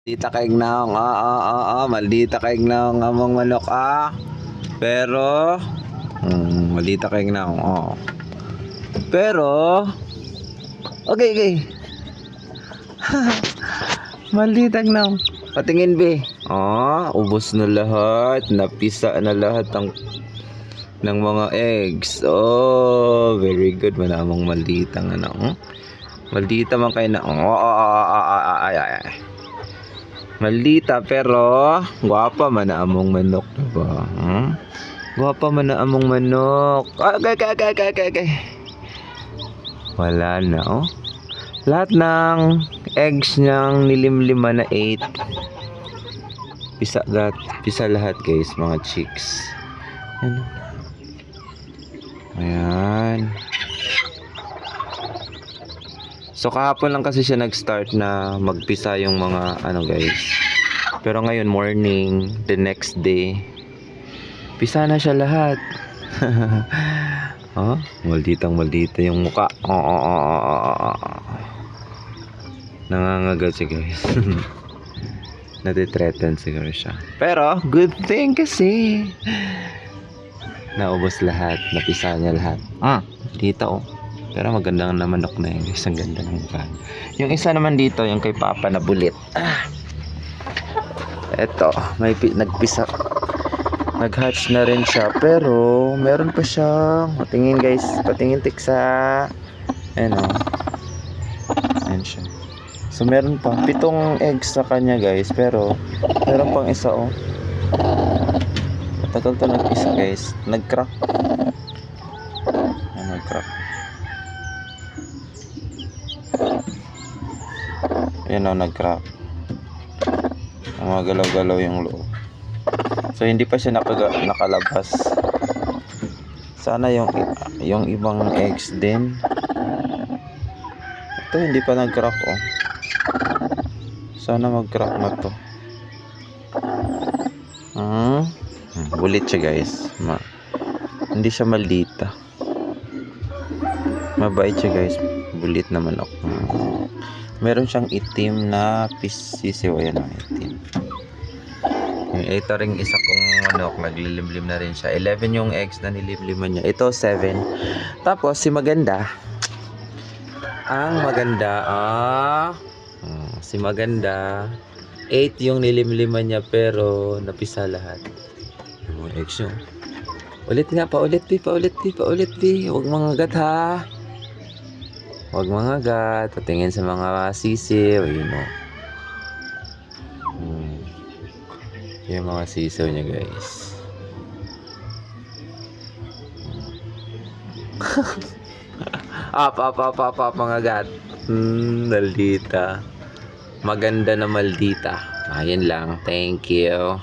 Maldita kaig naong, maldita kaig naong among manok, Pero, maldita kaig naong, Pero, okay. Maldita naong. Patingin, be. Ubos na lahat. Napisa na lahat ng mga eggs. Very good. Manamang maldita nga naong. Maldita man kayo na. Ay. Maldita pero guwapa man na among manok, diba? Guwapa man na among manok. Okay. Wala na, Lahat ng eggs niyang nilimlima na 8. Pisa lahat, guys, mga chicks. Ayan. So kahapon lang kasi siya nag-start na magpisa yung mga guys. Pero ngayon morning, the next day, pisa na siya lahat. Maldita yung muka. Nangangagal siya, guys. Natitreaten siguro siya. Pero good thing kasi naubos lahat, napisa niya lahat. Dito, pero maganda na manok na yun, guys. Ang ganda ng mukha. Yung isa naman dito, yung kay Papa na bulit. Eto, may nagpisa. Nag-hatch na rin siya. Pero, meron pa siyang, patingin, guys. Patingin tiksa. Ayan siya. So, meron pa. 7 eggs sa kanya, guys. Pero, meron pang isa, Matagal to nag-isa, guys. Nag-crack. Nag-crack. Ayan, nag-crack. Mga galaw-galaw yung loob. So hindi pa siya nakalabas. Sana yung ibang eggs din. Ito hindi pa nag-crack, Sana mag-crack na to. Bulit siya, guys. Hindi siya maldita. Mabait siya, guys. Bulit na manok. Meron siyang itim na sisiw. Ayan, itim. Ito ring isa kong manok, naglilimlim na rin siya. 11 yung eggs na nilimliman niya. Ito 7. Tapos si Maganda. Ang Maganda, si Maganda 8 yung nilimliman niya pero napisa lahat. Yung mga eggs yun. Paulit, P. Huwag mangagat, ha. Huwag mangagat. Patingin sa mga sisiw. Yung mga sisiw niya, guys. Mangagat. Maldita. Maganda na maldita. Ayan lang. Thank you.